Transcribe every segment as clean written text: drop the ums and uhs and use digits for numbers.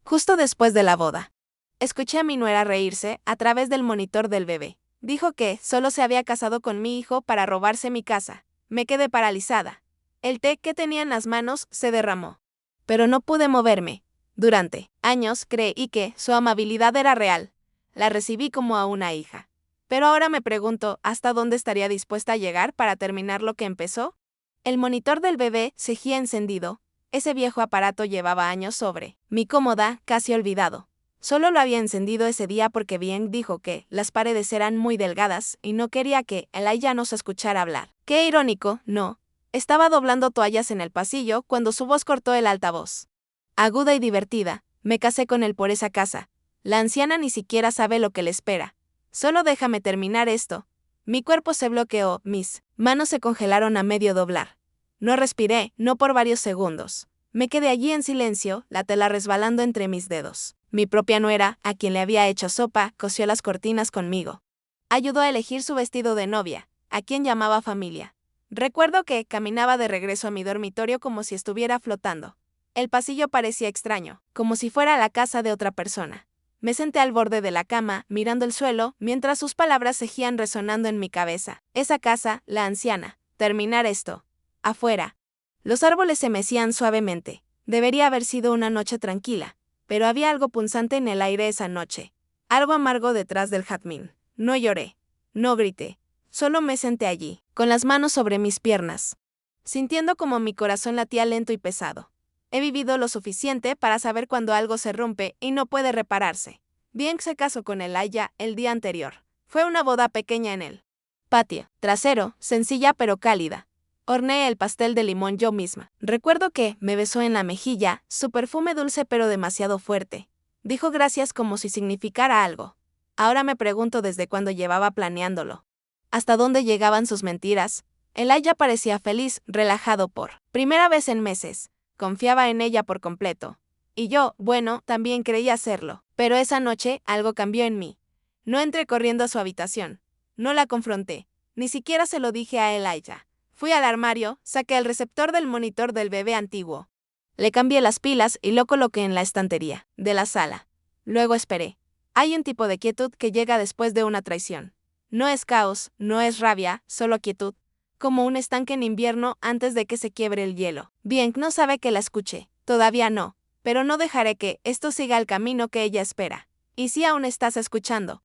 justo después de la boda. Escuché a mi nuera reírse a través del monitor del bebé. Dijo que solo se había casado con mi hijo para robarse mi casa. Me quedé paralizada. El té que tenía en las manos se derramó. Pero no pude moverme. Durante años creí que su amabilidad era real. La recibí como a una hija. Pero ahora me pregunto hasta dónde estaría dispuesta a llegar para terminar lo que empezó. El monitor del bebé seguía encendido. Ese viejo aparato llevaba años sobre mi cómoda, casi olvidado. Solo lo había encendido ese día porque Bien dijo que las paredes eran muy delgadas y no quería que Elijah nos escuchara hablar. Qué irónico, ¿no? Estaba doblando toallas en el pasillo cuando su voz cortó el altavoz. Aguda y divertida, me casé con él por esa casa. La anciana ni siquiera sabe lo que le espera. Solo déjame terminar esto. Mi cuerpo se bloqueó, mis manos se congelaron a medio doblar. No respiré, no por varios segundos. Me quedé allí en silencio, la tela resbalando entre mis dedos. Mi propia nuera, a quien le había hecho sopa, cosió las cortinas conmigo. Ayudó a elegir su vestido de novia, a quien llamaba familia. Recuerdo que caminaba de regreso a mi dormitorio como si estuviera flotando. El pasillo parecía extraño, como si fuera la casa de otra persona. Me senté al borde de la cama, mirando el suelo, mientras sus palabras seguían resonando en mi cabeza. Esa casa, la anciana. Terminar esto. Afuera. Los árboles se mecían suavemente. Debería haber sido una noche tranquila, pero había algo punzante en el aire esa noche. Algo amargo detrás del jazmín. No lloré. No grité. Solo me senté allí, con las manos sobre mis piernas, sintiendo como mi corazón latía lento y pesado. He vivido lo suficiente para saber cuando algo se rompe y no puede repararse. Bien se casó con Elijah el día anterior. Fue una boda pequeña en el patio trasero, sencilla pero cálida. Horneé el pastel de limón yo misma. Recuerdo que me besó en la mejilla, su perfume dulce pero demasiado fuerte. Dijo gracias como si significara algo. Ahora me pregunto desde cuándo llevaba planeándolo. ¿Hasta dónde llegaban sus mentiras? Elijah parecía feliz, relajado por primera vez en meses. Confiaba en ella por completo. Y yo, bueno, también creía hacerlo. Pero esa noche algo cambió en mí. No entré corriendo a su habitación. No la confronté. Ni siquiera se lo dije a Elijah. Fui al armario, saqué el receptor del monitor del bebé antiguo. Le cambié las pilas y lo coloqué en la estantería de la sala. Luego esperé. Hay un tipo de quietud que llega después de una traición. No es caos, no es rabia, solo quietud. Como un estanque en invierno antes de que se quiebre el hielo. Bien, no sabe que la escuche. Todavía no. Pero no dejaré que esto siga el camino que ella espera. ¿Y si aún estás escuchando?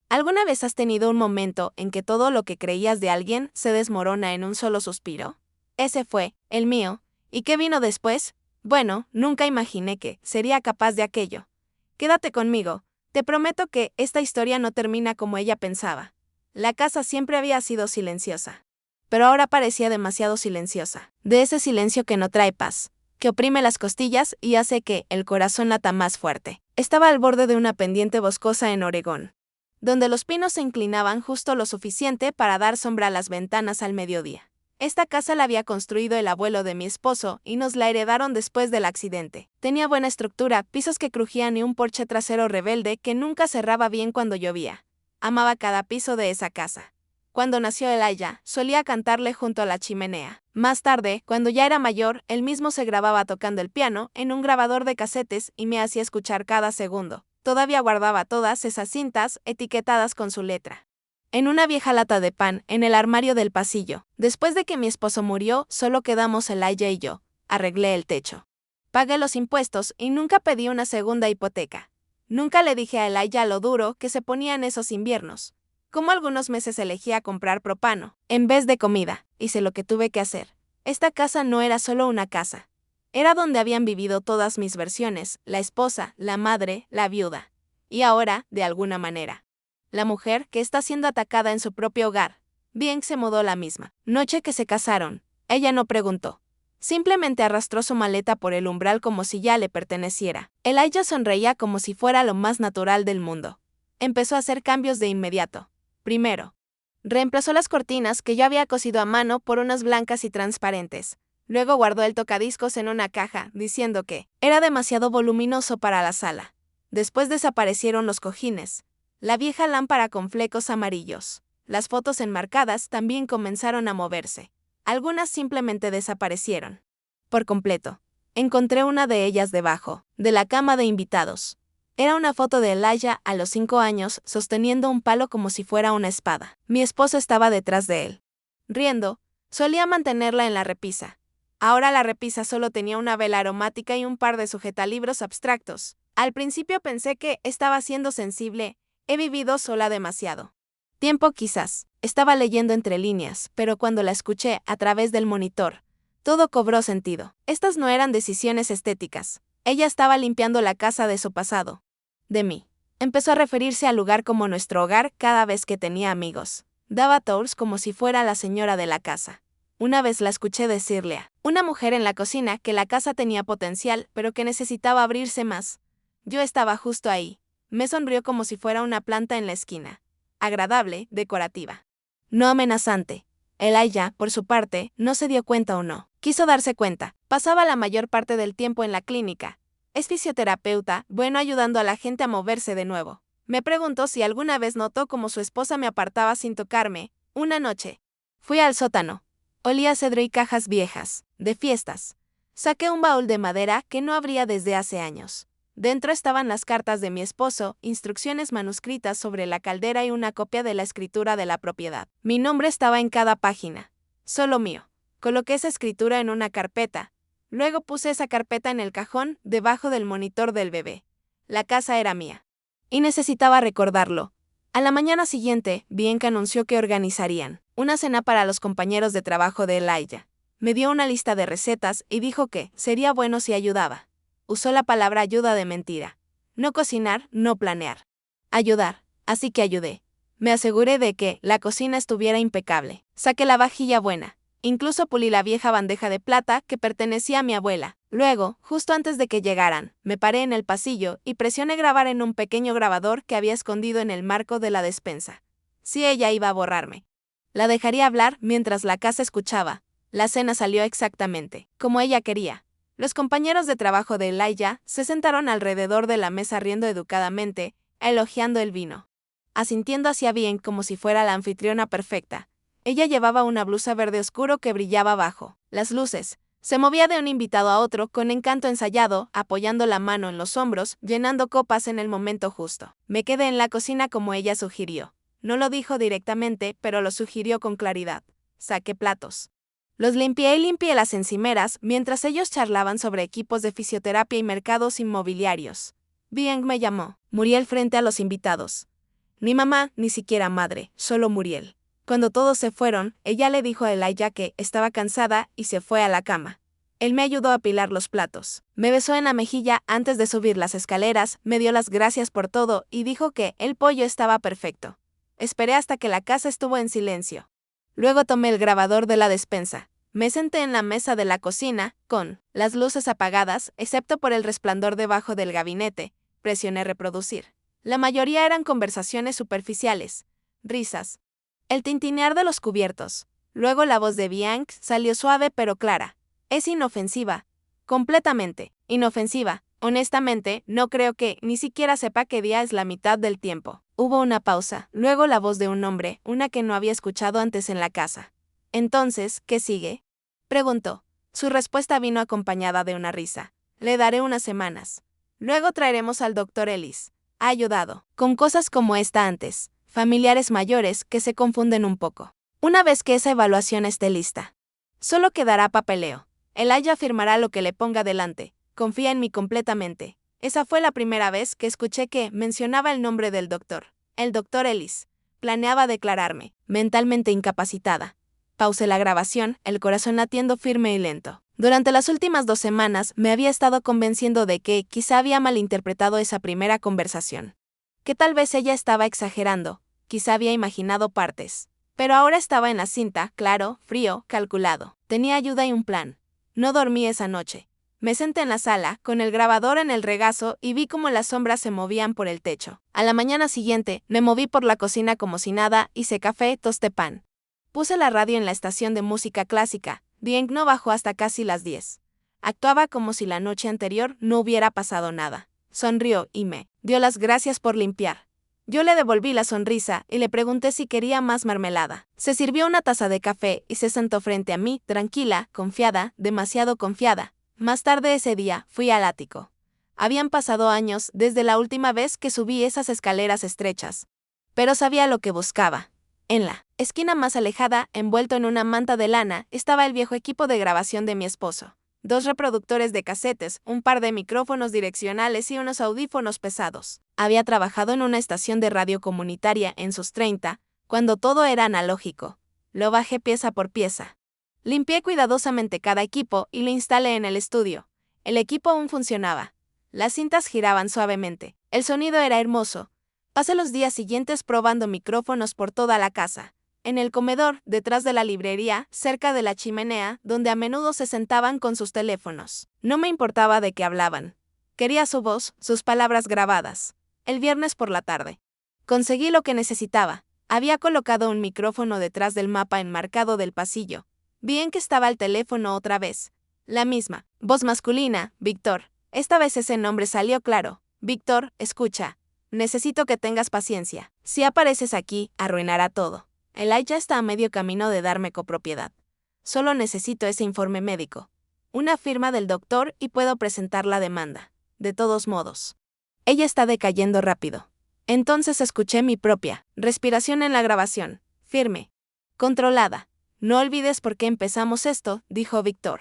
¿Alguna vez has tenido un momento en que todo lo que creías de alguien se desmorona en un solo suspiro? Ese fue el mío. ¿Y qué vino después? Bueno, nunca imaginé que sería capaz de aquello. Quédate conmigo. Te prometo que esta historia no termina como ella pensaba. La casa siempre había sido silenciosa. Pero ahora parecía demasiado silenciosa. De ese silencio que no trae paz, que oprime las costillas y hace que el corazón lata más fuerte. Estaba al borde de una pendiente boscosa en Oregón, donde los pinos se inclinaban justo lo suficiente para dar sombra a las ventanas al mediodía. Esta casa la había construido el abuelo de mi esposo y nos la heredaron después del accidente. Tenía buena estructura, pisos que crujían y un porche trasero rebelde que nunca cerraba bien cuando llovía. Amaba cada piso de esa casa. Cuando nació Elijah, solía cantarle junto a la chimenea. Más tarde, cuando ya era mayor, él mismo se grababa tocando el piano en un grabador de casetes y me hacía escuchar cada segundo. Todavía guardaba todas esas cintas etiquetadas con su letra. En una vieja lata de pan, en el armario del pasillo. Después de que mi esposo murió, solo quedamos Elijah y yo. Arreglé el techo. Pagué los impuestos y nunca pedí una segunda hipoteca. Nunca le dije a Elijah lo duro que se ponía en esos inviernos. Como algunos meses elegía comprar propano, en vez de comida, hice lo que tuve que hacer. Esta casa no era solo una casa. Era donde habían vivido todas mis versiones, la esposa, la madre, la viuda. Y ahora, de alguna manera, la mujer que está siendo atacada en su propio hogar. Bien se mudó la misma noche que se casaron. Ella no preguntó. Simplemente arrastró su maleta por el umbral como si ya le perteneciera. Elijah sonreía como si fuera lo más natural del mundo. Empezó a hacer cambios de inmediato. Primero, reemplazó las cortinas que yo había cosido a mano por unas blancas y transparentes. Luego guardó el tocadiscos en una caja, diciendo que era demasiado voluminoso para la sala. Después desaparecieron los cojines. La vieja lámpara con flecos amarillos. Las fotos enmarcadas también comenzaron a moverse. Algunas simplemente desaparecieron. Por completo. Encontré una de ellas debajo de la cama de invitados. Era una foto de Elijah a los 5 años, sosteniendo un palo como si fuera una espada. Mi esposo estaba detrás de él. Riendo, solía mantenerla en la repisa. Ahora la repisa solo tenía una vela aromática y un par de sujetalibros abstractos. Al principio pensé que estaba siendo sensible. He vivido sola demasiado tiempo quizás. Estaba leyendo entre líneas, pero cuando la escuché a través del monitor, todo cobró sentido. Estas no eran decisiones estéticas. Ella estaba limpiando la casa de su pasado. De mí. Empezó a referirse al lugar como nuestro hogar cada vez que tenía amigos. Daba tours como si fuera la señora de la casa. Una vez la escuché decirle a una mujer en la cocina que la casa tenía potencial, pero que necesitaba abrirse más. Yo estaba justo ahí. Me sonrió como si fuera una planta en la esquina. Agradable, decorativa. No amenazante. Elijah, por su parte, no se dio cuenta o no. Quiso darse cuenta. Pasaba la mayor parte del tiempo en la clínica. Es fisioterapeuta, bueno ayudando a la gente a moverse de nuevo. Me preguntó si alguna vez notó cómo su esposa me apartaba sin tocarme. Una noche. Fui al sótano. Olía a cedro y cajas viejas, de fiestas. Saqué un baúl de madera que no abría desde hace años. Dentro estaban las cartas de mi esposo, instrucciones manuscritas sobre la caldera y una copia de la escritura de la propiedad. Mi nombre estaba en cada página. Solo mío. Coloqué esa escritura en una carpeta. Luego puse esa carpeta en el cajón, debajo del monitor del bebé. La casa era mía. Y necesitaba recordarlo. A la mañana siguiente, Bianca anunció que organizarían una cena para los compañeros de trabajo de Elijah. Me dio una lista de recetas y dijo que sería bueno si ayudaba. Usó la palabra ayuda de mentira. No cocinar, no planear. Ayudar, así que ayudé. Me aseguré de que la cocina estuviera impecable. Saqué la vajilla buena. Incluso pulí la vieja bandeja de plata que pertenecía a mi abuela. Luego, justo antes de que llegaran, me paré en el pasillo y presioné grabar en un pequeño grabador que había escondido en el marco de la despensa. Si ella iba a borrarme. La dejaría hablar mientras la casa escuchaba. La cena salió exactamente como ella quería. Los compañeros de trabajo de Elijah se sentaron alrededor de la mesa riendo educadamente, elogiando el vino. Asintiendo hacia bien como si fuera la anfitriona perfecta. Ella llevaba una blusa verde oscuro que brillaba bajo las luces. Se movía de un invitado a otro con encanto ensayado, apoyando la mano en los hombros, llenando copas en el momento justo. Me quedé en la cocina como ella sugirió. No lo dijo directamente, pero lo sugirió con claridad. Saqué platos. Los limpié y limpié las encimeras mientras ellos charlaban sobre equipos de fisioterapia y mercados inmobiliarios. Bien me llamó. Muriel frente a los invitados. Ni mamá, ni siquiera madre, solo Muriel. Cuando todos se fueron, ella le dijo a Elijah que estaba cansada y se fue a la cama. Él me ayudó a apilar los platos. Me besó en la mejilla antes de subir las escaleras, me dio las gracias por todo y dijo que el pollo estaba perfecto. Esperé hasta que la casa estuvo en silencio. Luego tomé el grabador de la despensa. Me senté en la mesa de la cocina, con las luces apagadas, excepto por el resplandor debajo del gabinete. Presioné reproducir. La mayoría eran conversaciones superficiales. Risas. El tintinear de los cubiertos. Luego la voz de Bianca salió suave pero clara. Es inofensiva. Completamente inofensiva. Honestamente, no creo que ni siquiera sepa qué día es la mitad del tiempo. Hubo una pausa. Luego la voz de un hombre, una que no había escuchado antes en la casa. Entonces, ¿qué sigue? Preguntó. Su respuesta vino acompañada de una risa. Le daré unas semanas. Luego traeremos al Dr. Ellis. Ha ayudado con cosas como esta antes. Familiares mayores que se confunden un poco. Una vez que esa evaluación esté lista, solo quedará papeleo. Elijah firmará lo que le ponga delante. Confía en mí completamente. Esa fue la primera vez que escuché que mencionaba el nombre del doctor. El Dr. Ellis. Planeaba declararme mentalmente incapacitada. Pausé la grabación, el corazón latiendo firme y lento. Durante las últimas 2 semanas me había estado convenciendo de que quizá había malinterpretado esa primera conversación. Que tal vez ella estaba exagerando, quizá había imaginado partes. Pero ahora estaba en la cinta, claro, frío, calculado. Tenía ayuda y un plan. No dormí esa noche. Me senté en la sala, con el grabador en el regazo y vi cómo las sombras se movían por el techo. A la mañana siguiente, me moví por la cocina como si nada, hice café, tosté pan. Puse la radio en la estación de música clásica. Bianca no bajó hasta casi las 10. Actuaba como si la noche anterior no hubiera pasado nada. Sonrió y me dio las gracias por limpiar. Yo le devolví la sonrisa y le pregunté si quería más mermelada. Se sirvió una taza de café y se sentó frente a mí, tranquila, confiada, demasiado confiada. Más tarde ese día, fui al ático. Habían pasado años desde la última vez que subí esas escaleras estrechas. Pero sabía lo que buscaba. En la esquina más alejada, envuelto en una manta de lana, estaba el viejo equipo de grabación de mi esposo. 2 reproductores de casetes, un par de micrófonos direccionales y unos audífonos pesados. Había trabajado en una estación de radio comunitaria en sus 30, cuando todo era analógico. Lo bajé pieza por pieza. Limpié cuidadosamente cada equipo y lo instalé en el estudio. El equipo aún funcionaba. Las cintas giraban suavemente. El sonido era hermoso. Pasé los días siguientes probando micrófonos por toda la casa. En el comedor, detrás de la librería, cerca de la chimenea, donde a menudo se sentaban con sus teléfonos. No me importaba de qué hablaban. Quería su voz, sus palabras grabadas. El viernes por la tarde. Conseguí lo que necesitaba. Había colocado un micrófono detrás del mapa enmarcado del pasillo. Vi en que estaba el teléfono otra vez. La misma. Voz masculina, Víctor. Esta vez ese nombre salió claro. Víctor, escucha. Necesito que tengas paciencia. Si apareces aquí, arruinará todo. Elijah está a medio camino de darme copropiedad. Solo necesito ese informe médico. Una firma del doctor y puedo presentar la demanda. De todos modos. Ella está decayendo rápido. Entonces escuché mi propia respiración en la grabación. Firme. Controlada. No olvides por qué empezamos esto, dijo Víctor.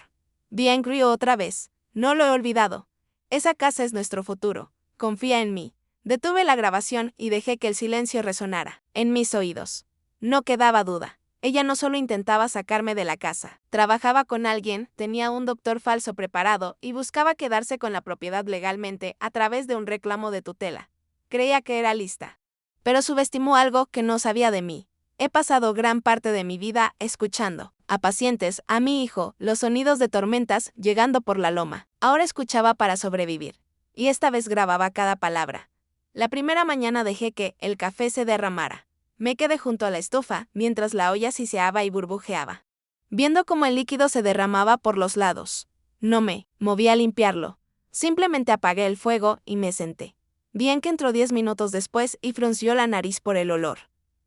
Bien, rió otra vez. No lo he olvidado. Esa casa es nuestro futuro. Confía en mí. Detuve la grabación y dejé que el silencio resonara en mis oídos. No quedaba duda. Ella no solo intentaba sacarme de la casa. Trabajaba con alguien, tenía un doctor falso preparado y buscaba quedarse con la propiedad legalmente a través de un reclamo de tutela. Creía que era lista. Pero subestimó algo que no sabía de mí. He pasado gran parte de mi vida escuchando a pacientes, a mi hijo, los sonidos de tormentas llegando por la loma. Ahora escuchaba para sobrevivir. Y esta vez grababa cada palabra. La primera mañana dejé que el café se derramara. Me quedé junto a la estufa, mientras la olla siseaba y burbujeaba. Viendo cómo el líquido se derramaba por los lados. No me moví a limpiarlo. Simplemente apagué el fuego y me senté. Bien que entró 10 minutos después y frunció la nariz por el olor.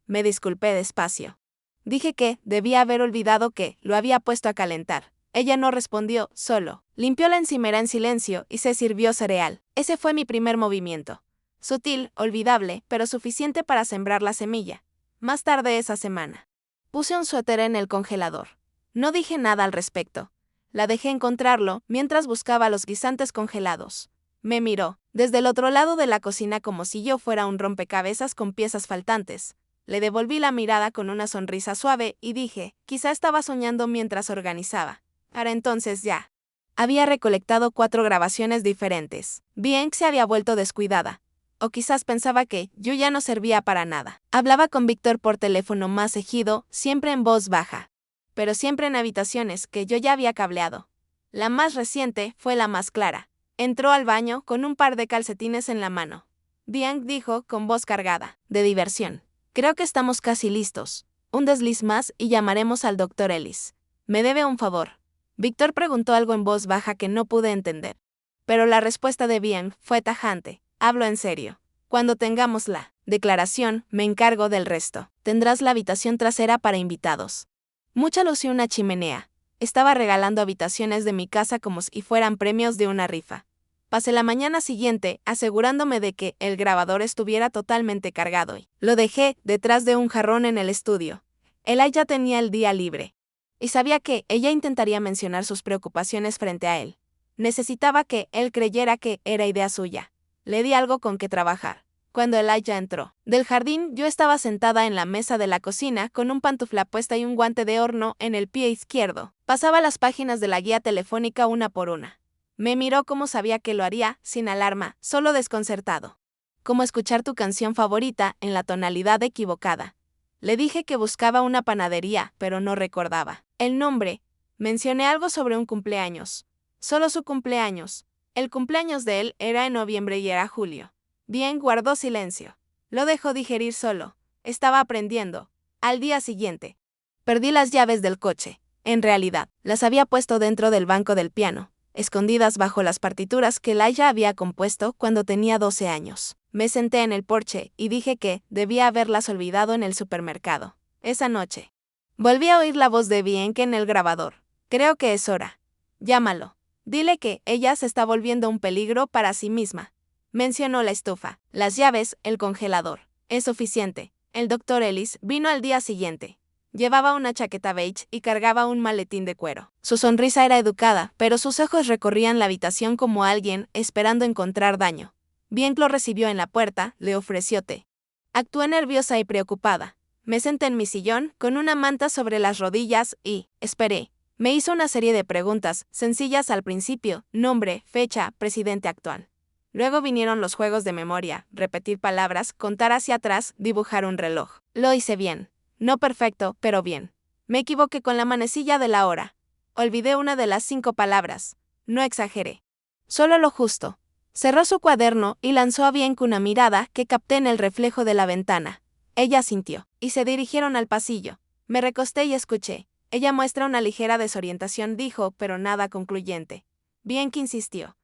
Me disculpé despacio. Dije que debía haber olvidado que lo había puesto a calentar. Ella no respondió, solo limpió la encimera en silencio y se sirvió cereal. Ese fue mi primer movimiento. Sutil, olvidable, pero suficiente para sembrar la semilla. Más tarde esa semana. Puse un suéter en el congelador. No dije nada al respecto. La dejé encontrarlo mientras buscaba los guisantes congelados. Me miró, desde el otro lado de la cocina como si yo fuera un rompecabezas con piezas faltantes. Le devolví la mirada con una sonrisa suave y dije, quizá estaba soñando mientras organizaba. Para entonces ya. Había recolectado 4 grabaciones diferentes. Bien que se había vuelto descuidada. O quizás pensaba que yo ya no servía para nada. Hablaba con Víctor por teléfono más seguido, siempre en voz baja. Pero siempre en habitaciones que yo ya había cableado. La más reciente fue la más clara. Entró al baño con un par de calcetines en la mano. Bien dijo con voz cargada, de diversión. Creo que estamos casi listos. Un desliz más y llamaremos al Dr. Ellis. Me debe un favor. Víctor preguntó algo en voz baja que no pude entender. Pero la respuesta de Bien fue tajante. Hablo en serio. Cuando tengamos la declaración, me encargo del resto. Tendrás la habitación trasera para invitados. Mucha luz y una chimenea. Estaba regalando habitaciones de mi casa como si fueran premios de una rifa. Pasé la mañana siguiente asegurándome de que el grabador estuviera totalmente cargado y lo dejé detrás de un jarrón en el estudio. Elijah tenía el día libre. Y sabía que ella intentaría mencionar sus preocupaciones frente a él. Necesitaba que él creyera que era idea suya. Le di algo con que trabajar. Cuando Elijah entró del jardín, yo estaba sentada en la mesa de la cocina con un pantufla puesta y un guante de horno en el pie izquierdo. Pasaba las páginas de la guía telefónica una por una. Me miró como sabía que lo haría, sin alarma, solo desconcertado. Como escuchar tu canción favorita en la tonalidad equivocada. Le dije que buscaba una panadería, pero no recordaba el nombre. Mencioné algo sobre un cumpleaños. Solo su cumpleaños. El cumpleaños de él era en noviembre y era julio. Bien, guardó silencio. Lo dejó digerir solo. Estaba aprendiendo. Al día siguiente. Perdí las llaves del coche. En realidad, las había puesto dentro del banco del piano, escondidas bajo las partituras que Elijah había compuesto cuando tenía 12 años. Me senté en el porche y dije que debía haberlas olvidado en el supermercado. Esa noche. Volví a oír la voz de Bienke en el grabador. Creo que es hora. Llámalo. Dile que ella se está volviendo un peligro para sí misma. Mencionó la estufa, las llaves, el congelador. Es suficiente. El doctor Ellis vino al día siguiente. Llevaba una chaqueta beige y cargaba un maletín de cuero. Su sonrisa era educada, pero sus ojos recorrían la habitación como alguien esperando encontrar daño. Bien que lo recibió en la puerta, le ofreció té. Actué nerviosa y preocupada. Me senté en mi sillón, con una manta sobre las rodillas y esperé. Me hizo una serie de preguntas, sencillas al principio: nombre, fecha, presidente actual. Luego vinieron los juegos de memoria, repetir palabras, contar hacia atrás, dibujar un reloj. Lo hice bien. No perfecto, pero bien. Me equivoqué con la manecilla de la hora. Olvidé una de las 5 palabras. No exageré. Solo lo justo. Cerró su cuaderno y lanzó a Bianca una mirada que capté en el reflejo de la ventana. Ella asintió, y se dirigieron al pasillo. Me recosté y escuché. Ella muestra una ligera desorientación, dijo, pero nada concluyente. Bianca insistió.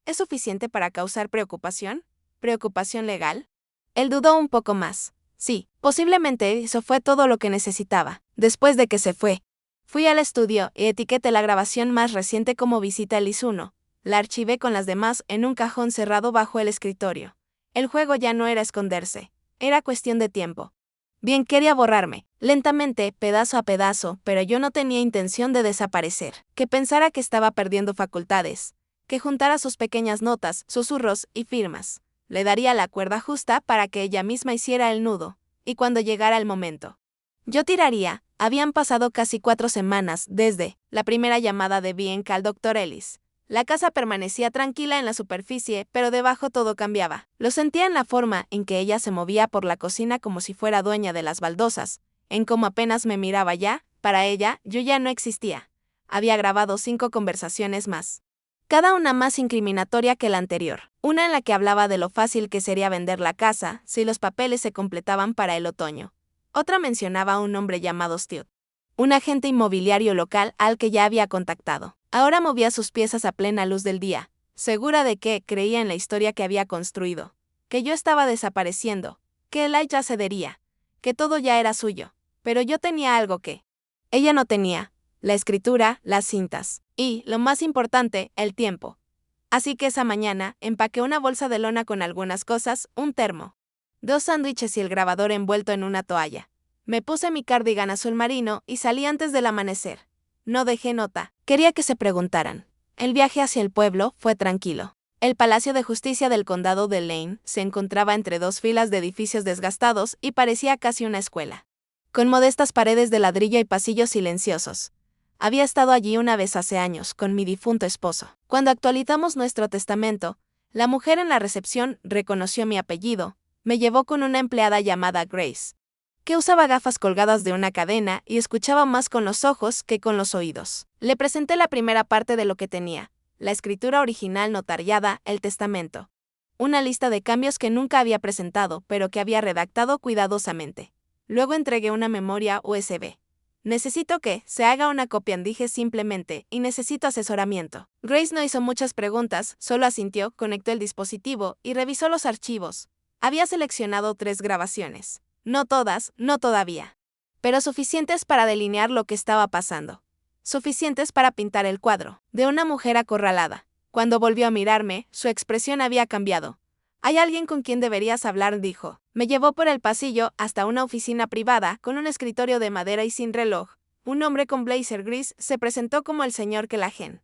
¿Es suficiente para causar preocupación? ¿Preocupación legal? Él dudó un poco más. Sí, posiblemente eso fue todo lo que necesitaba. Después de que se fue, fui al estudio y etiqueté la grabación más reciente como visita Ellis 1. La archivé con las demás en un cajón cerrado bajo el escritorio. El juego ya no era esconderse. Era cuestión de tiempo. Bien quería borrarme, lentamente, pedazo a pedazo, pero yo no tenía intención de desaparecer. Que pensara que estaba perdiendo facultades. Que juntara sus pequeñas notas, susurros y firmas. Le daría la cuerda justa para que ella misma hiciera el nudo, y cuando llegara el momento, yo tiraría. Habían pasado casi 4 semanas desde la primera llamada de Bianca al Dr. Ellis. La casa permanecía tranquila en la superficie, pero debajo todo cambiaba. Lo sentía en la forma en que ella se movía por la cocina como si fuera dueña de las baldosas, en cómo apenas me miraba ya. Para ella, yo ya no existía. Había grabado 5 conversaciones más. Cada una más incriminatoria que la anterior. Una en la que hablaba de lo fácil que sería vender la casa si los papeles se completaban para el otoño. Otra mencionaba a un hombre llamado Stuart, un agente inmobiliario local al que ya había contactado. Ahora movía sus piezas a plena luz del día, segura de que creía en la historia que había construido, que yo estaba desapareciendo, que Eli ya cedería, que todo ya era suyo. Pero yo tenía algo que ella no tenía: la escritura, las cintas y, lo más importante, el tiempo. Así que esa mañana empaqué una bolsa de lona con algunas cosas, un termo, 2 sándwiches y el grabador envuelto en una toalla. Me puse mi cardigan azul marino y salí antes del amanecer. No dejé nota. Quería que se preguntaran. El viaje hacia el pueblo fue tranquilo. El Palacio de Justicia del Condado de Lane se encontraba entre 2 filas de edificios desgastados y parecía casi una escuela, con modestas paredes de ladrillo y pasillos silenciosos. Había estado allí una vez hace años, con mi difunto esposo. Cuando actualizamos nuestro testamento, la mujer en la recepción reconoció mi apellido. Me llevó con una empleada llamada Grace, que usaba gafas colgadas de una cadena y escuchaba más con los ojos que con los oídos. Le presenté la primera parte de lo que tenía: la escritura original notariada, el testamento. Una lista de cambios que nunca había presentado, pero que había redactado cuidadosamente. Luego entregué una memoria USB. Necesito que se haga una copia, dije simplemente, y necesito asesoramiento. Grace no hizo muchas preguntas, solo asintió, conectó el dispositivo y revisó los archivos. Había seleccionado 3 grabaciones. No todas, no todavía. Pero suficientes para delinear lo que estaba pasando. Suficientes para pintar el cuadro de una mujer acorralada. Cuando volvió a mirarme, su expresión había cambiado. «Hay alguien con quien deberías hablar», dijo. Me llevó por el pasillo hasta una oficina privada con un escritorio de madera y sin reloj. Un hombre con blazer gris se presentó como el señor Callahan,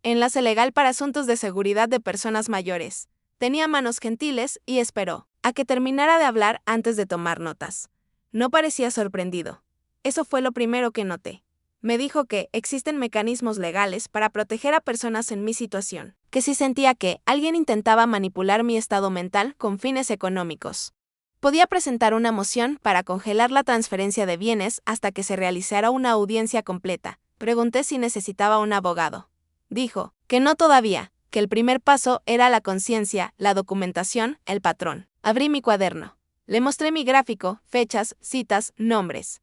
enlace legal para asuntos de seguridad de personas mayores. Tenía manos gentiles y esperó a que terminara de hablar antes de tomar notas. No parecía sorprendido. Eso fue lo primero que noté. Me dijo que existen mecanismos legales para proteger a personas en mi situación, que si sentía que alguien intentaba manipular mi estado mental con fines económicos, podía presentar una moción para congelar la transferencia de bienes hasta que se realizara una audiencia completa. Pregunté si necesitaba un abogado. Dijo que no todavía, que el primer paso era la conciencia, la documentación, el patrón. Abrí mi cuaderno. Le mostré mi gráfico, fechas, citas, nombres,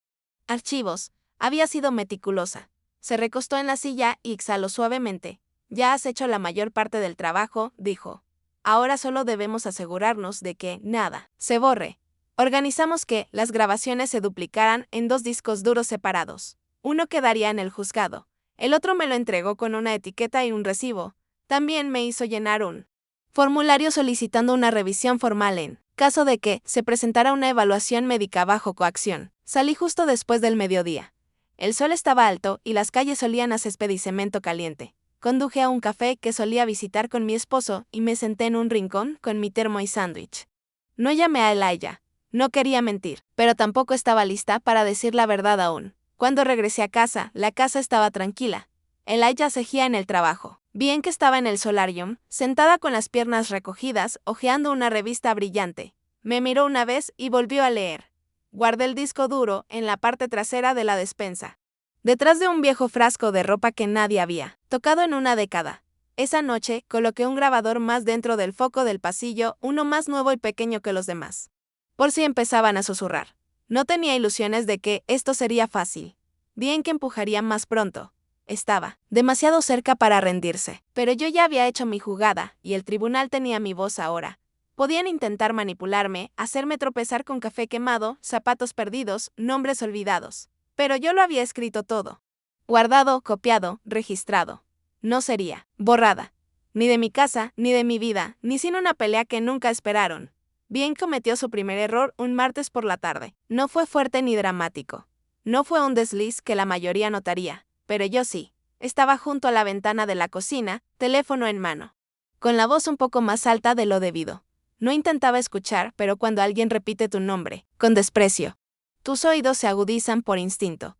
archivos. Había sido meticulosa. Se recostó en la silla y exhaló suavemente. «Ya has hecho la mayor parte del trabajo», dijo. «Ahora solo debemos asegurarnos de que nada se borre». Organizamos que las grabaciones se duplicaran en 2 discos duros separados. Uno quedaría en el juzgado. El otro me lo entregó con una etiqueta y un recibo. También me hizo llenar un formulario solicitando una revisión formal en caso de que se presentara una evaluación médica bajo coacción. Salí justo después del mediodía. El sol estaba alto y las calles olían a césped y cemento caliente. Conduje a un café que solía visitar con mi esposo y me senté en un rincón con mi termo y sándwich. No llamé a Elijah. No quería mentir, pero tampoco estaba lista para decir la verdad aún. Cuando regresé a casa, la casa estaba tranquila. Elijah seguía en el trabajo. Bien que estaba en el solarium, sentada con las piernas recogidas, hojeando una revista brillante. Me miró una vez y volvió a leer. Guardé el disco duro en la parte trasera de la despensa, detrás de un viejo frasco de ropa que nadie había tocado en una década. Esa noche, coloqué un grabador más dentro del foco del pasillo, uno más nuevo y pequeño que los demás. Por si empezaban a susurrar. No tenía ilusiones de que esto sería fácil. Bien que empujaría más pronto. Estaba demasiado cerca para rendirse, pero yo ya había hecho mi jugada, y el tribunal tenía mi voz ahora. Podían intentar manipularme, hacerme tropezar con café quemado, zapatos perdidos, nombres olvidados. Pero yo lo había escrito todo. Guardado, copiado, registrado. No sería borrada. Ni de mi casa, ni de mi vida, ni sin una pelea que nunca esperaron. Bien cometió su primer error un martes por la tarde. No fue fuerte ni dramático. No fue un desliz que la mayoría notaría. Pero yo sí. Estaba junto a la ventana de la cocina, teléfono en mano. Con la voz un poco más alta de lo debido. No intentaba escuchar, pero cuando alguien repite tu nombre, con desprecio, tus oídos se agudizan por instinto.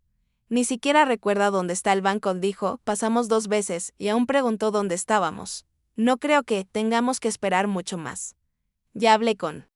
Ni siquiera recuerda dónde está el banco, dijo, pasamos 2 veces, y aún preguntó dónde estábamos. No creo que tengamos que esperar mucho más. Ya hablé con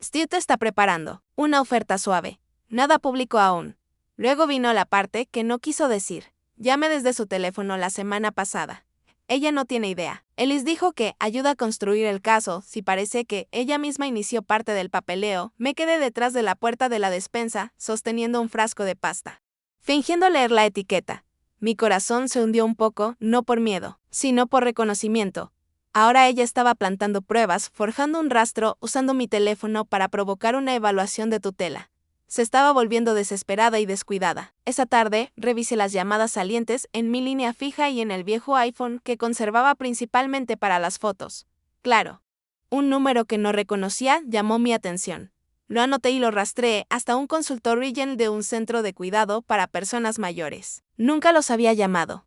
Steve, te está preparando una oferta suave. Nada público aún. Luego vino la parte que no quiso decir. Llamé desde su teléfono la semana pasada. Ella no tiene idea. Ellis dijo que ayuda a construir el caso, si parece que ella misma inició parte del papeleo. Me quedé detrás de la puerta de la despensa, sosteniendo un frasco de pasta, fingiendo leer la etiqueta. Mi corazón se hundió un poco, no por miedo, sino por reconocimiento. Ahora ella estaba plantando pruebas, forjando un rastro, usando mi teléfono para provocar una evaluación de tutela. Se estaba volviendo desesperada y descuidada. Esa tarde, revisé las llamadas salientes en mi línea fija y en el viejo iPhone que conservaba principalmente para las fotos. Claro. Un número que no reconocía llamó mi atención. Lo anoté y lo rastreé hasta un consultorio de un centro de cuidado para personas mayores. Nunca los había llamado.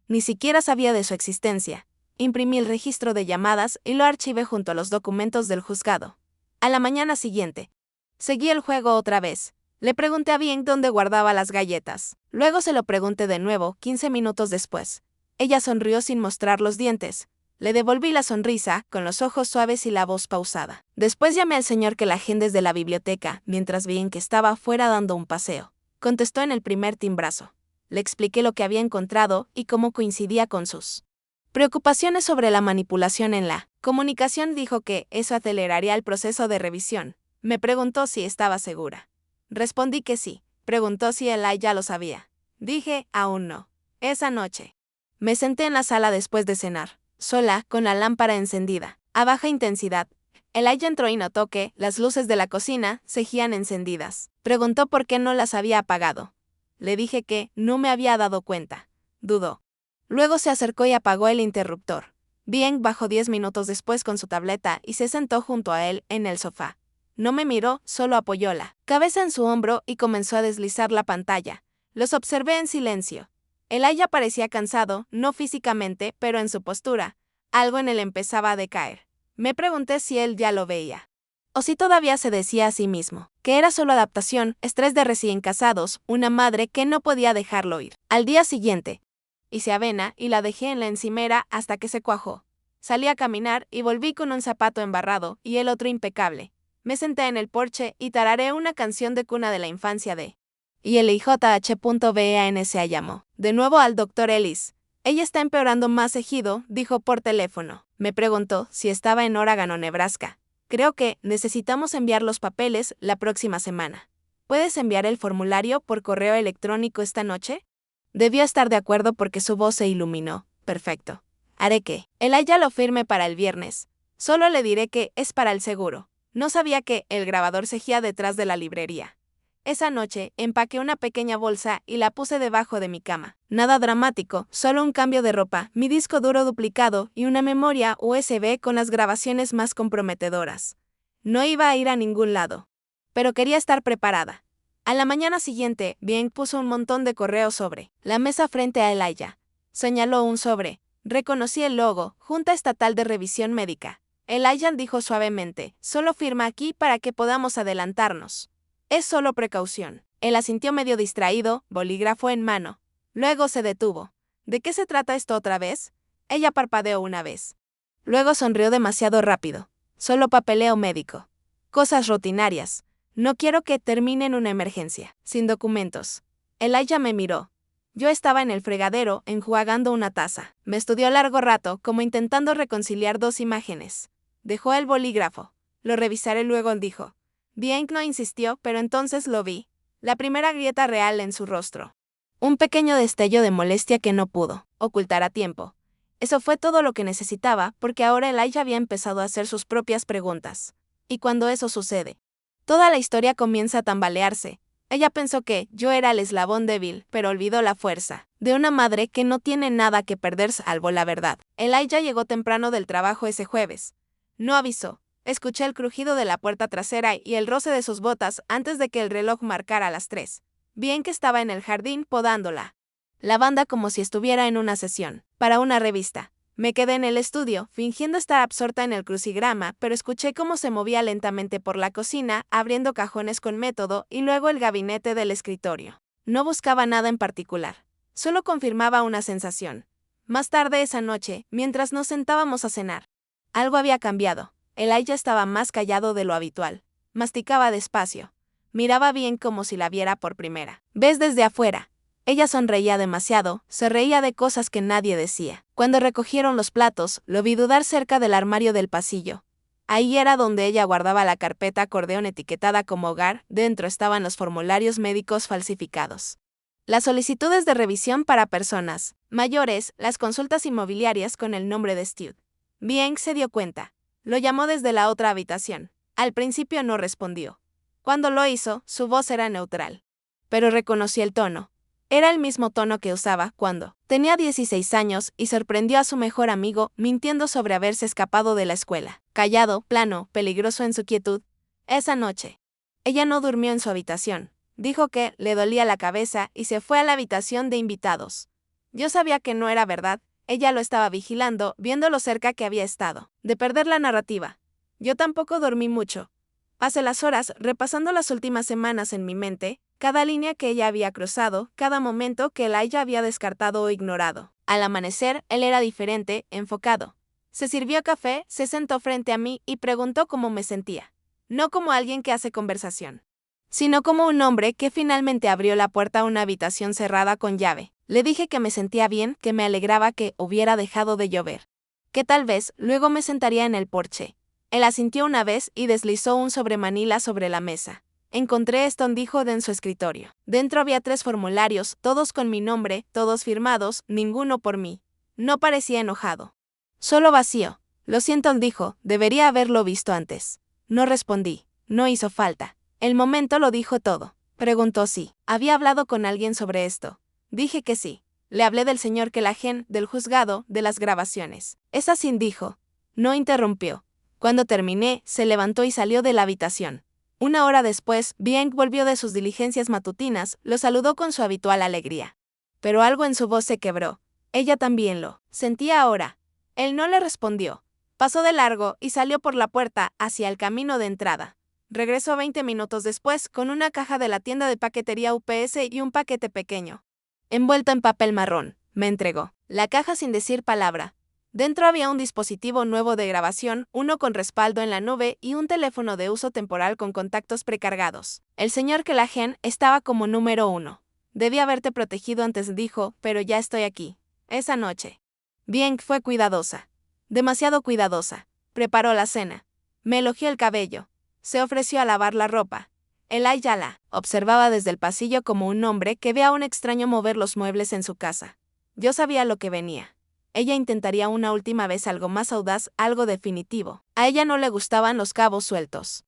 Ni siquiera sabía de su existencia. Imprimí el registro de llamadas y lo archivé junto a los documentos del juzgado. A la mañana siguiente, seguí el juego otra vez. Le pregunté a Bien dónde guardaba las galletas. Luego se lo pregunté de nuevo, 15 minutos después. Ella sonrió sin mostrar los dientes. Le devolví la sonrisa, con los ojos suaves y la voz pausada. Después llamé al señor que la agenda desde la biblioteca, mientras Bien que estaba afuera dando un paseo. Contestó en el primer timbrazo. Le expliqué lo que había encontrado y cómo coincidía con sus preocupaciones sobre la manipulación en la comunicación. Dijo que eso aceleraría el proceso de revisión. Me preguntó si estaba segura. Respondí que sí. Preguntó si Eli ya lo sabía. Dije, aún no. Esa noche me senté en la sala después de cenar, sola, con la lámpara encendida, a baja intensidad. Elijah entró y notó que las luces de la cocina seguían encendidas. Preguntó por qué no las había apagado. Le dije que no me había dado cuenta. Dudó. Luego se acercó y apagó el interruptor. Bien bajó 10 minutos después con su tableta y se sentó junto a él en el sofá. No me miró, solo apoyó la cabeza en su hombro y comenzó a deslizar la pantalla. Los observé en silencio. Elijah parecía cansado, no físicamente, pero en su postura. Algo en él empezaba a decaer. Me pregunté si él ya lo veía. O si todavía se decía a sí mismo que era solo adaptación, estrés de recién casados, una madre que no podía dejarlo ir. Al día siguiente, hice avena y la dejé en la encimera hasta que se cuajó. Salí a caminar y volví con un zapato embarrado y el otro impecable. Me senté en el porche y tarareé una canción de cuna de la infancia de y el IJH.BAN se llamó de nuevo al Dr. Ellis. Ella está empeorando más seguido, dijo por teléfono. Me preguntó si estaba en Oregon o Nebraska. Creo que necesitamos enviar los papeles la próxima semana. ¿Puedes enviar el formulario por correo electrónico esta noche? Debió estar de acuerdo porque su voz se iluminó. Perfecto. Haré que Elijah lo firme para el viernes. Solo le diré que es para el seguro. No sabía que el grabador seguía detrás de la librería. Esa noche, empaqué una pequeña bolsa y la puse debajo de mi cama. Nada dramático, solo un cambio de ropa, mi disco duro duplicado y una memoria USB con las grabaciones más comprometedoras. No iba a ir a ningún lado. Pero quería estar preparada. A la mañana siguiente, Bien puso un montón de correos sobre la mesa frente a Elijah. Señaló un sobre. Reconocí el logo, Junta Estatal de Revisión Médica. Elijah dijo suavemente, solo firma aquí para que podamos adelantarnos. Es solo precaución. Él asintió medio distraído, bolígrafo en mano. Luego se detuvo. ¿De qué se trata esto otra vez? Ella parpadeó una vez. Luego sonrió demasiado rápido. Solo papeleo médico. Cosas rutinarias. No quiero que termine en una emergencia. Sin documentos. Elijah me miró. Yo estaba en el fregadero, enjuagando una taza. Me estudió largo rato, como intentando reconciliar dos imágenes. Dejó el bolígrafo. Lo revisaré luego, dijo. Bien no insistió, pero entonces lo vi. La primera grieta real en su rostro. Un pequeño destello de molestia que no pudo ocultar a tiempo. Eso fue todo lo que necesitaba, porque ahora Elijah había empezado a hacer sus propias preguntas. Y cuando eso sucede, toda la historia comienza a tambalearse. Ella pensó que yo era el eslabón débil, pero olvidó la fuerza de una madre que no tiene nada que perder salvo la verdad. Elijah llegó temprano del trabajo ese jueves. No avisó. Escuché el crujido de la puerta trasera y el roce de sus botas antes de que el reloj marcara las 3. Bien que estaba en el jardín podándola. La banda como si estuviera en una sesión, para una revista. Me quedé en el estudio, fingiendo estar absorta en el crucigrama, pero escuché cómo se movía lentamente por la cocina, abriendo cajones con método y luego el gabinete del escritorio. No buscaba nada en particular. Solo confirmaba una sensación. Más tarde esa noche, mientras nos sentábamos a cenar, algo había cambiado. Elijah estaba más callado de lo habitual. Masticaba despacio. Miraba bien como si la viera por primera vez desde afuera. Ella sonreía demasiado, se reía de cosas que nadie decía. Cuando recogieron los platos, lo vi dudar cerca del armario del pasillo. Ahí era donde ella guardaba la carpeta acordeón etiquetada como hogar, dentro estaban los formularios médicos falsificados. Las solicitudes de revisión para personas mayores, las consultas inmobiliarias con el nombre de Stu. Bien se dio cuenta. Lo llamó desde la otra habitación. Al principio no respondió. Cuando lo hizo, su voz era neutral. Pero reconocí el tono. Era el mismo tono que usaba cuando tenía 16 años y sorprendió a su mejor amigo mintiendo sobre haberse escapado de la escuela. Callado, plano, peligroso en su quietud. Esa noche, ella no durmió en su habitación. Dijo que le dolía la cabeza y se fue a la habitación de invitados. Yo sabía que no era verdad. Ella lo estaba vigilando, viendo lo cerca que había estado de perder la narrativa. Yo tampoco dormí mucho. Pasé las horas repasando las últimas semanas en mi mente, cada línea que ella había cruzado, cada momento que Elijah había descartado o ignorado. Al amanecer, él era diferente, enfocado. Se sirvió café, se sentó frente a mí y preguntó cómo me sentía. No como alguien que hace conversación, sino como un hombre que finalmente abrió la puerta a una habitación cerrada con llave. Le dije que me sentía bien, que me alegraba que hubiera dejado de llover. Que tal vez luego me sentaría en el porche. Él asintió una vez y deslizó un sobremanila sobre la mesa. Encontré esto, dijo en su escritorio. Dentro había 3 formularios, todos con mi nombre, todos firmados, ninguno por mí. No parecía enojado. Solo vacío. Lo siento, dijo, debería haberlo visto antes. No respondí. No hizo falta. El momento lo dijo todo. Preguntó si había hablado con alguien sobre esto. Dije que sí. Le hablé del señor Callahan, del juzgado, de las grabaciones. Es así, dijo. No interrumpió. Cuando terminé, se levantó y salió de la habitación. Una hora después, Bien volvió de sus diligencias matutinas, lo saludó con su habitual alegría. Pero algo en su voz se quebró. Ella también lo sentía ahora. Él no le respondió. Pasó de largo y salió por la puerta hacia el camino de entrada. Regresó 20 minutos después con una caja de la tienda de paquetería UPS y un paquete pequeño, envuelto en papel marrón. Me entregó la caja sin decir palabra. Dentro había un dispositivo nuevo de grabación, uno con respaldo en la nube y un teléfono de uso temporal con contactos precargados. El señor Callahan estaba como número 1. Debí haberte protegido antes, dijo, pero ya estoy aquí. Esa noche. Bien, fue cuidadosa. Demasiado cuidadosa. Preparó la cena. Me elogió el cabello. Se ofreció a lavar la ropa. Elijah la observaba desde el pasillo como un hombre que ve a un extraño mover los muebles en su casa. Yo sabía lo que venía. Ella intentaría una última vez algo más audaz, algo definitivo. A ella no le gustaban los cabos sueltos.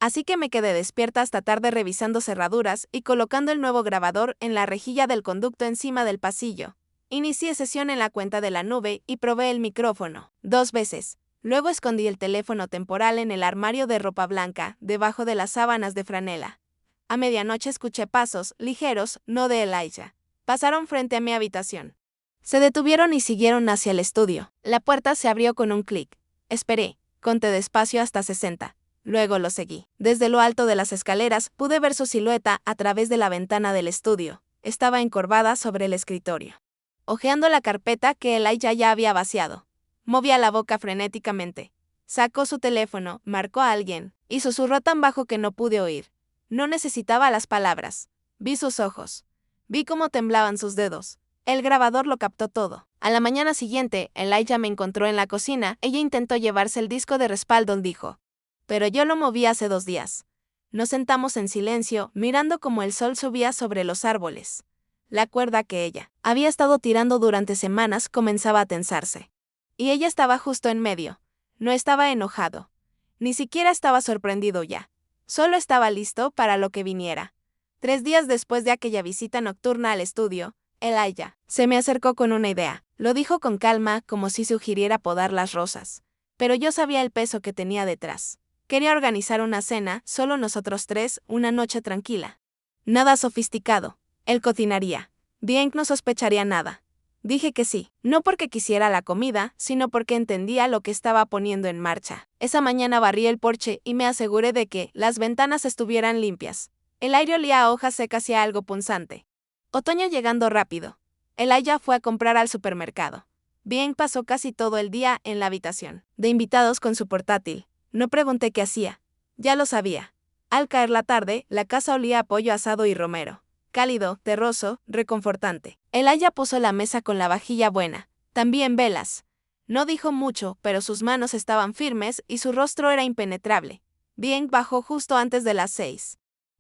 Así que me quedé despierta hasta tarde revisando cerraduras y colocando el nuevo grabador en la rejilla del conducto encima del pasillo. Inicié sesión en la cuenta de la nube y probé el micrófono 2 veces. Luego escondí el teléfono temporal en el armario de ropa blanca, debajo de las sábanas de franela. A medianoche escuché pasos, ligeros, no de Elijah. Pasaron frente a mi habitación. Se detuvieron y siguieron hacia el estudio. La puerta se abrió con un clic. Esperé. Conté despacio hasta 60. Luego lo seguí. Desde lo alto de las escaleras pude ver su silueta a través de la ventana del estudio. Estaba encorvada sobre el escritorio, hojeando la carpeta que Elijah ya había vaciado. Movía la boca frenéticamente. Sacó su teléfono, marcó a alguien, y susurró tan bajo que no pude oír. No necesitaba las palabras. Vi sus ojos. Vi cómo temblaban sus dedos. El grabador lo captó todo. A la mañana siguiente, Elijah me encontró en la cocina. Ella intentó llevarse el disco de respaldo, dijo. Pero yo lo moví hace 2 días. Nos sentamos en silencio, mirando cómo el sol subía sobre los árboles. La cuerda que ella había estado tirando durante semanas comenzaba a tensarse. Y ella estaba justo en medio. No estaba enojado. Ni siquiera estaba sorprendido ya. Solo estaba listo para lo que viniera. 3 días después de aquella visita nocturna al estudio, Elijah se me acercó con una idea. Lo dijo con calma, como si sugiriera podar las rosas. Pero yo sabía el peso que tenía detrás. Quería organizar una cena, solo nosotros 3, una noche tranquila. Nada sofisticado. Él cocinaría. Bien, no sospecharía nada. Dije que sí, no porque quisiera la comida, sino porque entendía lo que estaba poniendo en marcha. Esa mañana barrí el porche y me aseguré de que las ventanas estuvieran limpias. El aire olía a hojas secas y a algo punzante. Otoño llegando rápido. Elijah fue a comprar al supermercado. Bien, pasó casi todo el día en la habitación de invitados con su portátil. No pregunté qué hacía. Ya lo sabía. Al caer la tarde, la casa olía a pollo asado y romero. Cálido, terroso, reconfortante. Elijah puso la mesa con la vajilla buena. También velas. No dijo mucho, pero sus manos estaban firmes y su rostro era impenetrable. Bien bajó justo antes de las 6.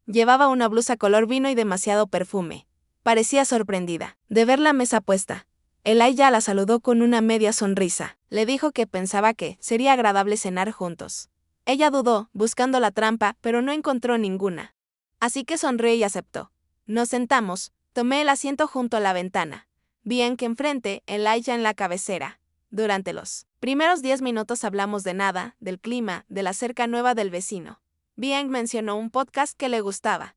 Llevaba una blusa color vino y demasiado perfume. Parecía sorprendida de ver la mesa puesta. Elijah la saludó con una media sonrisa. Le dijo que pensaba que sería agradable cenar juntos. Ella dudó, buscando la trampa, pero no encontró ninguna. Así que sonrió y aceptó. Nos sentamos, tomé el asiento junto a la ventana. Bien que enfrente, Elijah en la cabecera. Durante los primeros 10 minutos hablamos de nada, del clima, de la cerca nueva del vecino. Bien mencionó un podcast que le gustaba.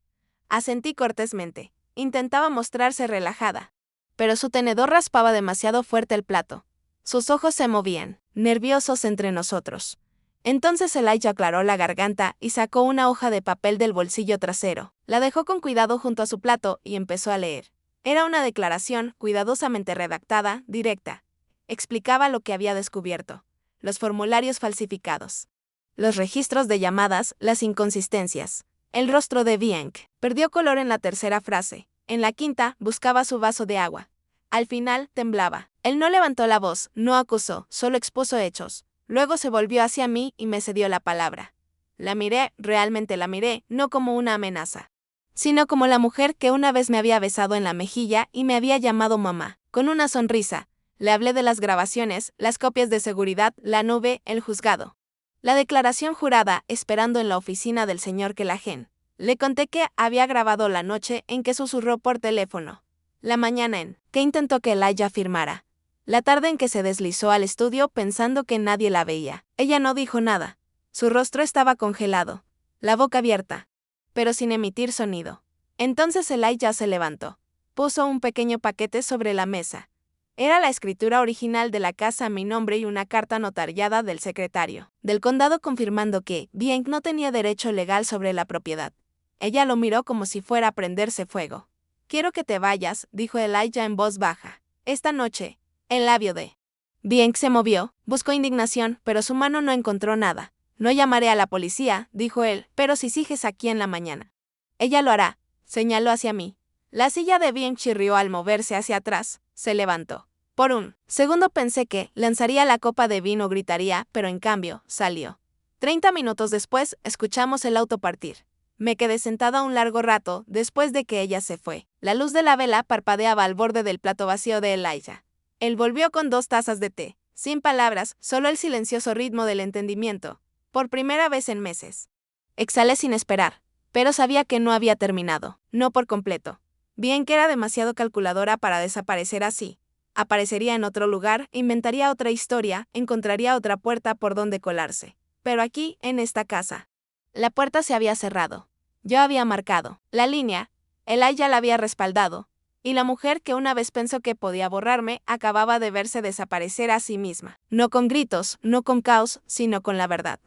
Asentí cortésmente. Intentaba mostrarse relajada. Pero su tenedor raspaba demasiado fuerte el plato. Sus ojos se movían, nerviosos entre nosotros. Entonces Elijah aclaró la garganta y sacó una hoja de papel del bolsillo trasero. La dejó con cuidado junto a su plato y empezó a leer. Era una declaración cuidadosamente redactada, directa. Explicaba lo que había descubierto. Los formularios falsificados. Los registros de llamadas, las inconsistencias. El rostro de Bianc perdió color en la tercera frase. En la quinta, buscaba su vaso de agua. Al final, temblaba. Él no levantó la voz, no acusó, solo expuso hechos. Luego se volvió hacia mí y me cedió la palabra. La miré, realmente la miré, no como una amenaza, sino como la mujer que una vez me había besado en la mejilla y me había llamado mamá. Con una sonrisa, le hablé de las grabaciones, las copias de seguridad, la nube, el juzgado. La declaración jurada, esperando en la oficina del señor Kelagen. Le conté que había grabado la noche en que susurró por teléfono. La mañana en que intentó que Elijah firmara. La tarde en que se deslizó al estudio pensando que nadie la veía. Ella no dijo nada. Su rostro estaba congelado. La boca abierta. Pero sin emitir sonido. Entonces Elijah se levantó. Puso un pequeño paquete sobre la mesa. Era la escritura original de la casa a mi nombre y una carta notariada del secretario del condado confirmando que Bianc no tenía derecho legal sobre la propiedad. Ella lo miró como si fuera a prenderse fuego. Quiero que te vayas, dijo Elijah en voz baja. Esta noche. El labio de Bianc se movió, buscó indignación, pero su mano no encontró nada. No llamaré a la policía, dijo él, pero si sigues aquí en la mañana. Ella lo hará, señaló hacia mí. La silla de Bianc chirrió al moverse hacia atrás, se levantó. Por un segundo pensé que lanzaría la copa de vino o gritaría, pero en cambio, salió. 30 minutos después, escuchamos el auto partir. Me quedé sentada un largo rato después de que ella se fue. La luz de la vela parpadeaba al borde del plato vacío de Elijah. Él volvió con 2 tazas de té. Sin palabras, solo el silencioso ritmo del entendimiento. Por primera vez en meses. Exhalé sin esperar, pero sabía que no había terminado, no por completo. Bien que era demasiado calculadora para desaparecer así. Aparecería en otro lugar, inventaría otra historia, encontraría otra puerta por donde colarse. Pero aquí, en esta casa. La puerta se había cerrado. Yo había marcado la línea, Elijah la había respaldado, y la mujer que una vez pensó que podía borrarme acababa de verse desaparecer a sí misma. No con gritos, no con caos, sino con la verdad.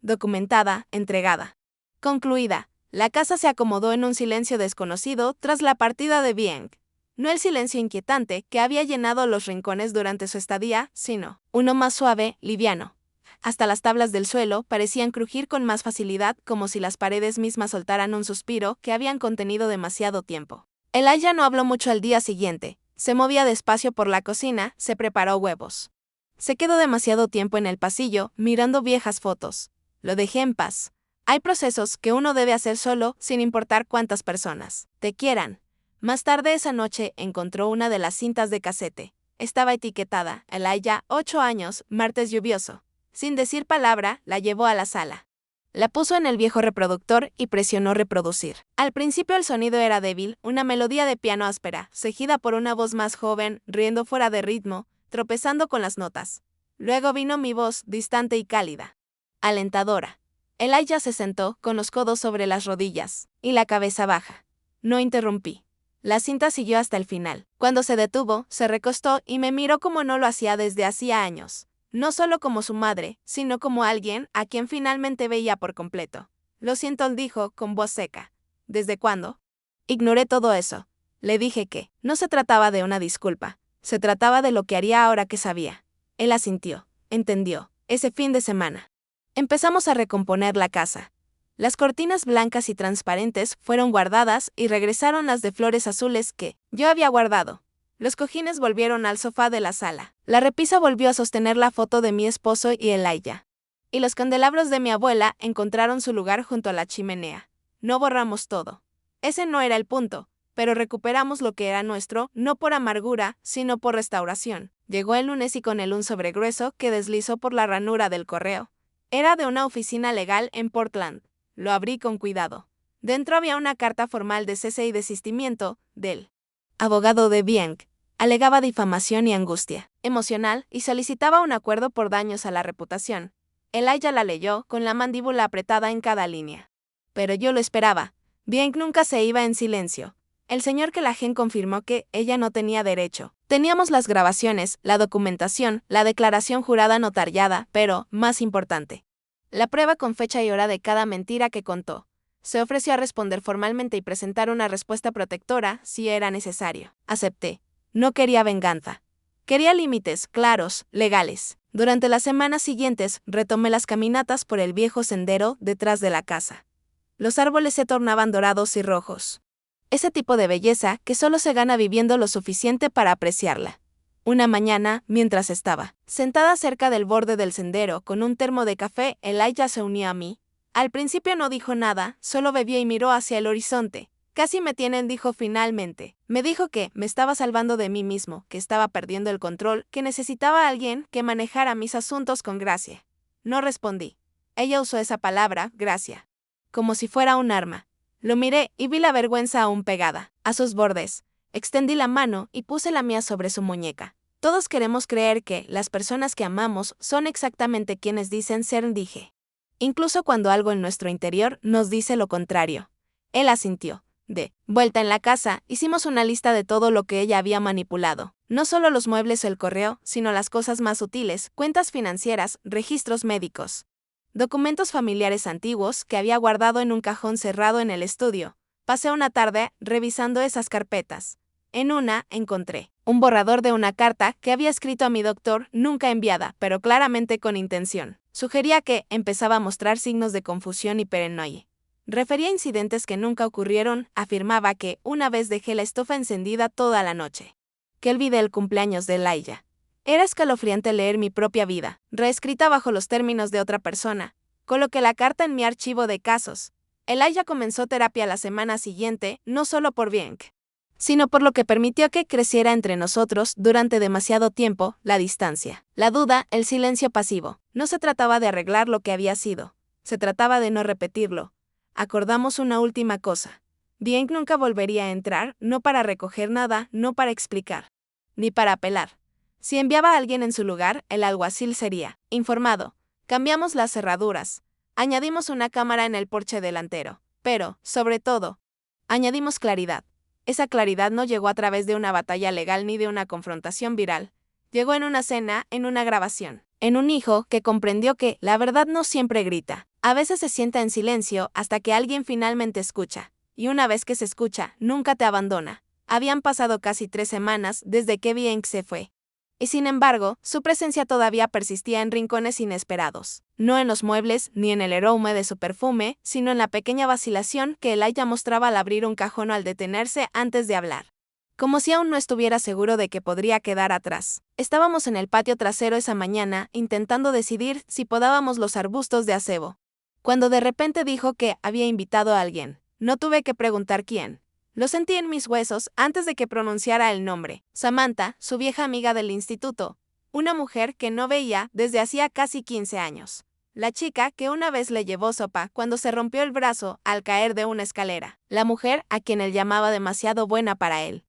Documentada, entregada. Concluida, la casa se acomodó en un silencio desconocido tras la partida de Bieng. No el silencio inquietante que había llenado los rincones durante su estadía, sino uno más suave, liviano. Hasta las tablas del suelo parecían crujir con más facilidad, como si las paredes mismas soltaran un suspiro que habían contenido demasiado tiempo. Elijah no habló mucho al día siguiente. Se movía despacio por la cocina, se preparó huevos. Se quedó demasiado tiempo en el pasillo, mirando viejas fotos. Lo dejé en paz. Hay procesos que uno debe hacer solo, sin importar cuántas personas te quieran. Más tarde esa noche encontró una de las cintas de casete. Estaba etiquetada, Elijah, 8 años, martes lluvioso. Sin decir palabra, la llevó a la sala. La puso en el viejo reproductor y presionó reproducir. Al principio el sonido era débil, una melodía de piano áspera, seguida por una voz más joven, riendo fuera de ritmo, tropezando con las notas. Luego vino mi voz, distante y cálida. Alentadora. Elijah se sentó, con los codos sobre las rodillas, y la cabeza baja. No interrumpí. La cinta siguió hasta el final. Cuando se detuvo, se recostó y me miró como no lo hacía desde hacía años. No solo como su madre, sino como alguien a quien finalmente veía por completo. Lo siento, dijo, con voz seca. ¿Desde cuándo? Ignoré todo eso. Le dije que no se trataba de una disculpa. Se trataba de lo que haría ahora que sabía. Él asintió. Entendió. Ese fin de semana. Empezamos a recomponer la casa. Las cortinas blancas y transparentes fueron guardadas y regresaron las de flores azules que yo había guardado. Los cojines volvieron al sofá de la sala. La repisa volvió a sostener la foto de mi esposo y Elijah. Y los candelabros de mi abuela encontraron su lugar junto a la chimenea. No borramos todo. Ese no era el punto, pero recuperamos lo que era nuestro, no por amargura, sino por restauración. Llegó el lunes y con él un sobregrueso que deslizó por la ranura del correo. Era de una oficina legal en Portland. Lo abrí con cuidado. Dentro había una carta formal de cese y desistimiento del abogado de Bieng. Alegaba difamación y angustia emocional y solicitaba un acuerdo por daños a la reputación. Elijah la leyó, con la mandíbula apretada en cada línea. Pero yo lo esperaba. Bieng nunca se iba en silencio. El señor Kelagen confirmó que ella no tenía derecho. Teníamos las grabaciones, la documentación, la declaración jurada notariada, pero, más importante, la prueba con fecha y hora de cada mentira que contó. Se ofreció a responder formalmente y presentar una respuesta protectora si era necesario. Acepté. No quería venganza. Quería límites claros, legales. Durante las semanas siguientes, retomé las caminatas por el viejo sendero detrás de la casa. Los árboles se tornaban dorados y rojos. Ese tipo de belleza que solo se gana viviendo lo suficiente para apreciarla. Una mañana, mientras estaba sentada cerca del borde del sendero con un termo de café, Elijah se unió a mí. Al principio no dijo nada, solo bebió y miró hacia el horizonte. Casi me tienen, dijo finalmente. Me dijo que me estaba salvando de mí mismo, que estaba perdiendo el control, que necesitaba a alguien que manejara mis asuntos con gracia. No respondí. Ella usó esa palabra, gracia, como si fuera un arma. Lo miré y vi la vergüenza aún pegada a sus bordes. Extendí la mano y puse la mía sobre su muñeca. Todos queremos creer que las personas que amamos son exactamente quienes dicen ser, dije. Incluso cuando algo en nuestro interior nos dice lo contrario. Él asintió. De vuelta en la casa, hicimos una lista de todo lo que ella había manipulado. No solo los muebles o el correo, sino las cosas más útiles, cuentas financieras, registros médicos, documentos familiares antiguos que había guardado en un cajón cerrado en el estudio. Pasé una tarde revisando esas carpetas. En una, encontré un borrador de una carta que había escrito a mi doctor, nunca enviada, pero claramente con intención. Sugería que empezaba a mostrar signos de confusión y paranoia. Refería a incidentes que nunca ocurrieron, afirmaba que una vez dejé la estufa encendida toda la noche. Que olvidé el cumpleaños de Elijah. Era escalofriante leer mi propia vida, reescrita bajo los términos de otra persona. Coloqué la carta en mi archivo de casos. Elijah comenzó terapia la semana siguiente, no solo por Bieng, sino por lo que permitió que creciera entre nosotros durante demasiado tiempo, la distancia, la duda, el silencio pasivo. No se trataba de arreglar lo que había sido. Se trataba de no repetirlo. Acordamos una última cosa. Bien nunca volvería a entrar, no para recoger nada, no para explicar, ni para apelar. Si enviaba a alguien en su lugar, el alguacil sería informado. Cambiamos las cerraduras. Añadimos una cámara en el porche delantero. Pero, sobre todo, añadimos claridad. Esa claridad no llegó a través de una batalla legal ni de una confrontación viral. Llegó en una cena, en una grabación. En un hijo que comprendió que la verdad no siempre grita. A veces se sienta en silencio hasta que alguien finalmente escucha. Y una vez que se escucha, nunca te abandona. Habían pasado casi 3 semanas desde que Bien se fue. Y sin embargo, su presencia todavía persistía en rincones inesperados. No en los muebles, ni en el aroma de su perfume, sino en la pequeña vacilación que Elijah mostraba al abrir un cajón o al detenerse antes de hablar. Como si aún no estuviera seguro de que podría quedar atrás. Estábamos en el patio trasero esa mañana, intentando decidir si podábamos los arbustos de acebo. Cuando de repente dijo que había invitado a alguien. No tuve que preguntar quién. Lo sentí en mis huesos antes de que pronunciara el nombre. Samantha, su vieja amiga del instituto. Una mujer que no veía desde hacía casi 15 años. La chica que una vez le llevó sopa cuando se rompió el brazo al caer de una escalera. La mujer a quien él llamaba demasiado buena para él.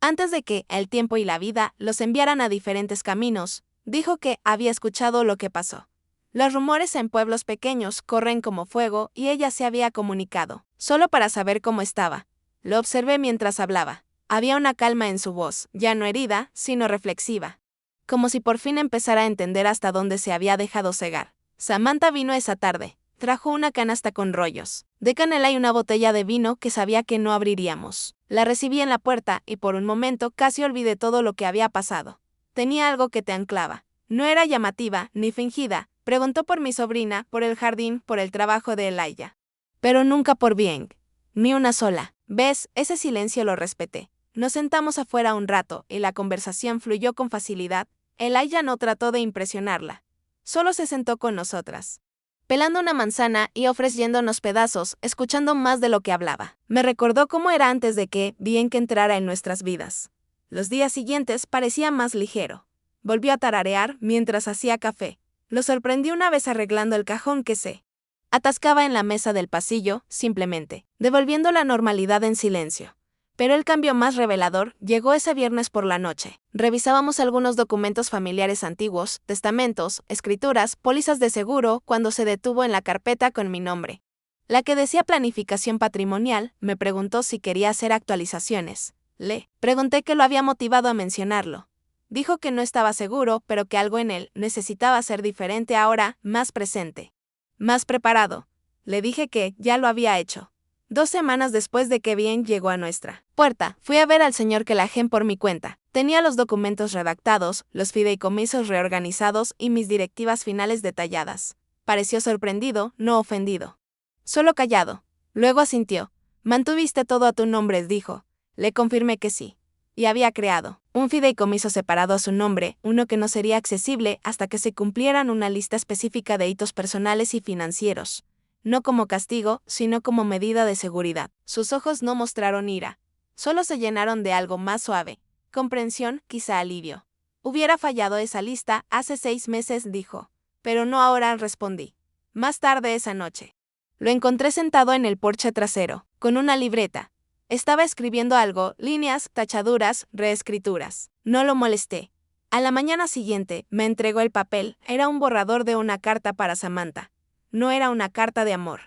Antes de que el tiempo y la vida los enviaran a diferentes caminos, dijo que había escuchado lo que pasó. Los rumores en pueblos pequeños corren como fuego y ella se había comunicado, solo para saber cómo estaba. Lo observé mientras hablaba. Había una calma en su voz, ya no herida, sino reflexiva. Como si por fin empezara a entender hasta dónde se había dejado cegar. Samantha vino esa tarde. Trajo una canasta con rollos de canela y una botella de vino que sabía que no abriríamos. La recibí en la puerta y por un momento casi olvidé todo lo que había pasado. Tenía algo que te anclaba. No era llamativa, ni fingida. Preguntó por mi sobrina, por el jardín, por el trabajo de Elijah. Pero nunca por Bien. Ni una sola. ¿Ves? Ese silencio lo respeté. Nos sentamos afuera un rato y la conversación fluyó con facilidad. Elijah no trató de impresionarla. Solo se sentó con nosotras, pelando una manzana y ofreciéndonos pedazos, escuchando más de lo que hablaba. Me recordó cómo era antes de que Bien que entrara en nuestras vidas. Los días siguientes parecía más ligero. Volvió a tararear mientras hacía café. Lo sorprendí una vez arreglando el cajón que se atascaba en la mesa del pasillo, simplemente, devolviendo la normalidad en silencio. Pero el cambio más revelador llegó ese viernes por la noche. Revisábamos algunos documentos familiares antiguos, testamentos, escrituras, pólizas de seguro, cuando se detuvo en la carpeta con mi nombre. La que decía planificación patrimonial me preguntó si quería hacer actualizaciones. Le pregunté qué lo había motivado a mencionarlo. Dijo que no estaba seguro, pero que algo en él necesitaba ser diferente ahora, más presente, más preparado. Le dije que ya lo había hecho. 2 semanas después de que Bien llegó a nuestra puerta, fui a ver al señor Callahan por mi cuenta. Tenía los documentos redactados, los fideicomisos reorganizados y mis directivas finales detalladas. Pareció sorprendido, no ofendido. Solo callado. Luego asintió. «Mantuviste todo a tu nombre», dijo. Le confirmé que sí. Y había creado un fideicomiso separado a su nombre, uno que no sería accesible hasta que se cumplieran una lista específica de hitos personales y financieros. No como castigo, sino como medida de seguridad. Sus ojos no mostraron ira. Solo se llenaron de algo más suave. Comprensión, quizá alivio. Hubiera fallado esa lista hace 6 meses, dijo. Pero no ahora, respondí. Más tarde esa noche. Lo encontré sentado en el porche trasero, con una libreta. Estaba escribiendo algo, líneas, tachaduras, reescrituras. No lo molesté. A la mañana siguiente, me entregó el papel. Era un borrador de una carta para Samantha. No era una carta de amor,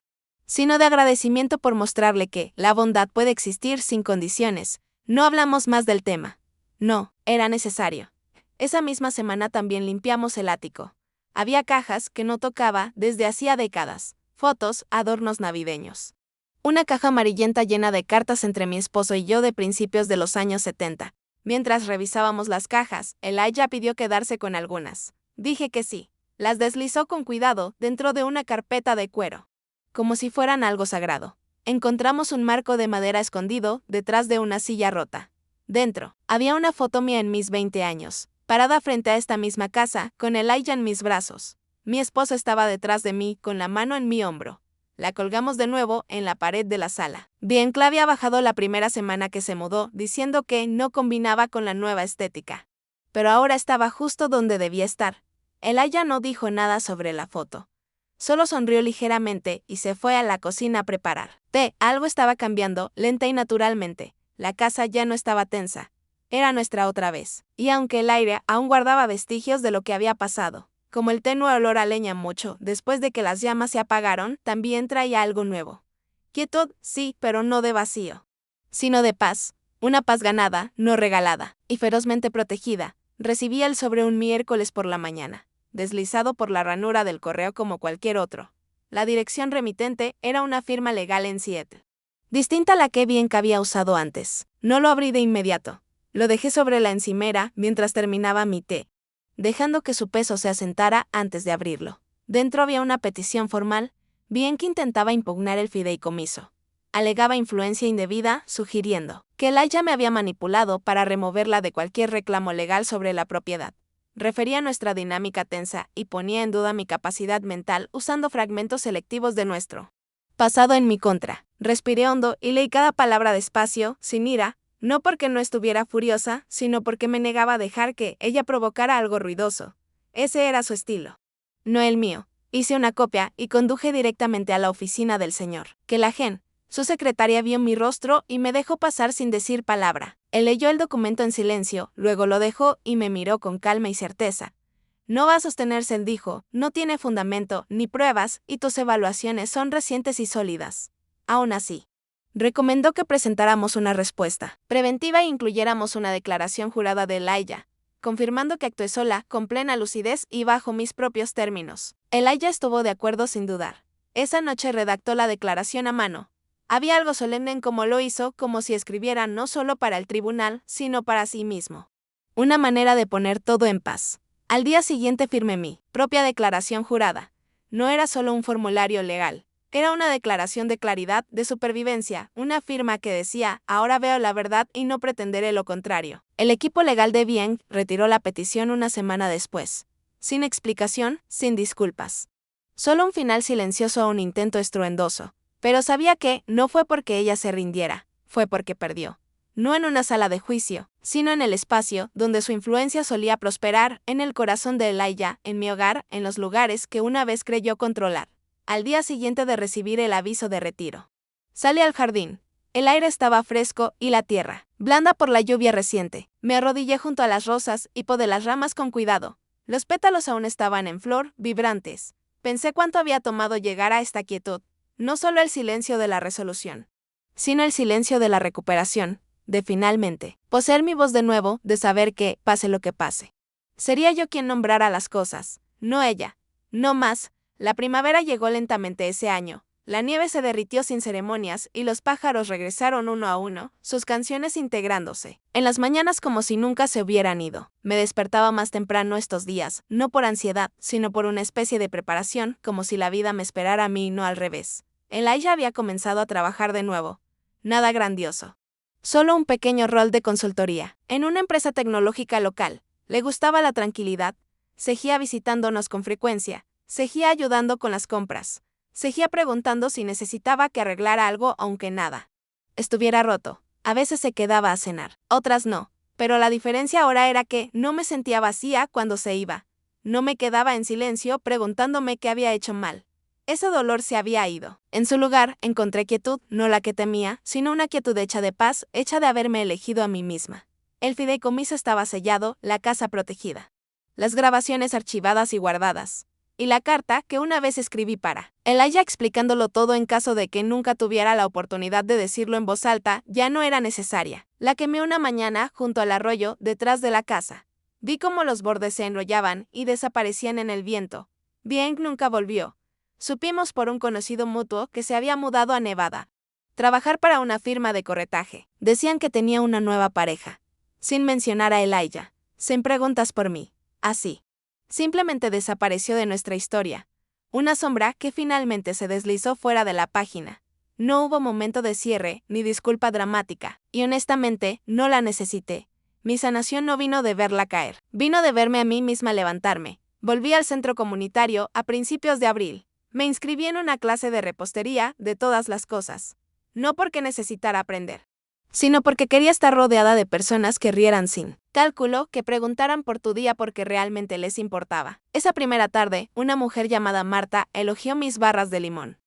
sino de agradecimiento por mostrarle que la bondad puede existir sin condiciones. No hablamos más del tema. No, era necesario. Esa misma semana también limpiamos el ático. Había cajas que no tocaba desde hacía décadas, fotos, adornos navideños. Una caja amarillenta llena de cartas entre mi esposo y yo de principios de los años 70. Mientras revisábamos las cajas, Elijah pidió quedarse con algunas. Dije que sí. Las deslizó con cuidado dentro de una carpeta de cuero, como si fueran algo sagrado. Encontramos un marco de madera escondido detrás de una silla rota. Dentro, había una foto mía en mis 20 años, parada frente a esta misma casa, con Elijah en mis brazos. Mi esposo estaba detrás de mí, con la mano en mi hombro. La colgamos de nuevo en la pared de la sala. Bien, había bajado la primera semana que se mudó, diciendo que no combinaba con la nueva estética. Pero ahora estaba justo donde debía estar. Elijah no dijo nada sobre la foto. Solo sonrió ligeramente y se fue a la cocina a preparar té. Algo estaba cambiando, lenta y naturalmente. La casa ya no estaba tensa. Era nuestra otra vez. Y aunque el aire aún guardaba vestigios de lo que había pasado, como el tenue olor a leña mucho después de que las llamas se apagaron, también traía algo nuevo. Quietud, sí, pero no de vacío, sino de paz. Una paz ganada, no regalada, y ferozmente protegida. Recibía el sobre un miércoles por la mañana, deslizado por la ranura del correo como cualquier otro. La dirección remitente era una firma legal en Seattle, distinta a la que bien que había usado antes. No lo abrí de inmediato. Lo dejé sobre la encimera mientras terminaba mi té, dejando que su peso se asentara antes de abrirlo. Dentro había una petición formal, bien que intentaba impugnar el fideicomiso. Alegaba influencia indebida, sugiriendo que Elijah me había manipulado para removerla de cualquier reclamo legal sobre la propiedad. Refería nuestra dinámica tensa y ponía en duda mi capacidad mental usando fragmentos selectivos de nuestro pasado en mi contra. Respiré hondo y leí cada palabra despacio, sin ira, no porque no estuviera furiosa, sino porque me negaba a dejar que ella provocara algo ruidoso. Ese era su estilo, no el mío. Hice una copia y conduje directamente a la oficina del señor Kellaghan. Su secretaria vio mi rostro y me dejó pasar sin decir palabra. Él leyó el documento en silencio, luego lo dejó y me miró con calma y certeza. No va a sostenerse, él dijo, no tiene fundamento ni pruebas y tus evaluaciones son recientes y sólidas. Aún así, recomendó que presentáramos una respuesta preventiva e incluyéramos una declaración jurada de Elijah, confirmando que actué sola, con plena lucidez y bajo mis propios términos. Elijah estuvo de acuerdo sin dudar. Esa noche redactó la declaración a mano. Había algo solemne en cómo lo hizo, como si escribiera no solo para el tribunal, sino para sí mismo. Una manera de poner todo en paz. Al día siguiente firmé mi propia declaración jurada. No era solo un formulario legal. Era una declaración de claridad, de supervivencia, una firma que decía, ahora veo la verdad y no pretenderé lo contrario. El equipo legal de Bien retiró la petición una semana después. Sin explicación, sin disculpas. Solo un final silencioso a un intento estruendoso. Pero sabía que no fue porque ella se rindiera, fue porque perdió. No en una sala de juicio, sino en el espacio donde su influencia solía prosperar, en el corazón de Elijah, en mi hogar, en los lugares que una vez creyó controlar. Al día siguiente de recibir el aviso de retiro, salí al jardín. El aire estaba fresco y la tierra, blanda por la lluvia reciente. Me arrodillé junto a las rosas y podé las ramas con cuidado. Los pétalos aún estaban en flor, vibrantes. Pensé cuánto había tomado llegar a esta quietud. No solo el silencio de la resolución, sino el silencio de la recuperación, de finalmente poseer mi voz de nuevo, de saber que, pase lo que pase, sería yo quien nombrara las cosas, no ella. No más. La primavera llegó lentamente ese año. La nieve se derritió sin ceremonias y los pájaros regresaron uno a uno, sus canciones integrándose en las mañanas como si nunca se hubieran ido. Me despertaba más temprano estos días, no por ansiedad, sino por una especie de preparación, como si la vida me esperara a mí y no al revés. Elijah había comenzado a trabajar de nuevo. Nada grandioso. Solo un pequeño rol de consultoría, en una empresa tecnológica local. Le gustaba la tranquilidad. Seguía visitándonos con frecuencia. Seguía ayudando con las compras. Seguía preguntando si necesitaba que arreglara algo aunque nada estuviera roto. A veces se quedaba a cenar, otras no. Pero la diferencia ahora era que no me sentía vacía cuando se iba. No me quedaba en silencio preguntándome qué había hecho mal. Ese dolor se había ido. En su lugar, encontré quietud, no la que temía, sino una quietud hecha de paz, hecha de haberme elegido a mí misma. El fideicomiso estaba sellado, la casa protegida. Las grabaciones archivadas y guardadas. Y la carta que una vez escribí para Elijah explicándolo todo en caso de que nunca tuviera la oportunidad de decirlo en voz alta, ya no era necesaria. La quemé una mañana junto al arroyo, detrás de la casa. Vi cómo los bordes se enrollaban y desaparecían en el viento. Bien nunca volvió. Supimos por un conocido mutuo que se había mudado a Nevada. Trabajar para una firma de corretaje. Decían que tenía una nueva pareja. Sin mencionar a Elijah. Sin preguntas por mí. Así. Simplemente desapareció de nuestra historia. Una sombra que finalmente se deslizó fuera de la página. No hubo momento de cierre, ni disculpa dramática, y honestamente, no la necesité. Mi sanación no vino de verla caer. Vino de verme a mí misma levantarme. Volví al centro comunitario a principios de abril. Me inscribí en una clase de repostería, de todas las cosas. No porque necesitara aprender, sino porque quería estar rodeada de personas que rieran sin cálculo, que preguntaran por tu día porque realmente les importaba. Esa primera tarde, una mujer llamada Marta elogió mis barras de limón.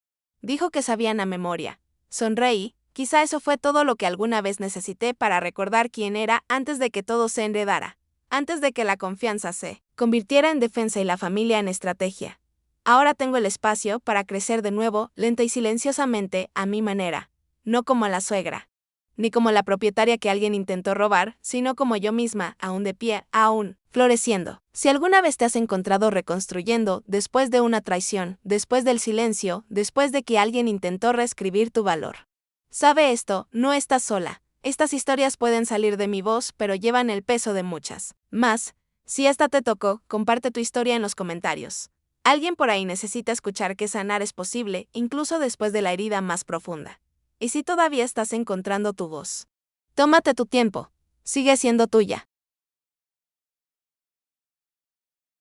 Dijo que sabían a memoria. Sonreí, quizá eso fue todo lo que alguna vez necesité para recordar quién era antes de que todo se enredara, antes de que la confianza se convirtiera en defensa y la familia en estrategia. Ahora tengo el espacio para crecer de nuevo, lenta y silenciosamente, a mi manera, no como la suegra, ni como la propietaria que alguien intentó robar, sino como yo misma, aún de pie, aún floreciendo. Si alguna vez te has encontrado reconstruyendo, después de una traición, después del silencio, después de que alguien intentó reescribir tu valor, sabe esto, no estás sola. Estas historias pueden salir de mi voz, pero llevan el peso de muchas más. Si esta te tocó, comparte tu historia en los comentarios. Alguien por ahí necesita escuchar que sanar es posible, incluso después de la herida más profunda. Y si todavía estás encontrando tu voz, tómate tu tiempo. Sigue siendo tuya.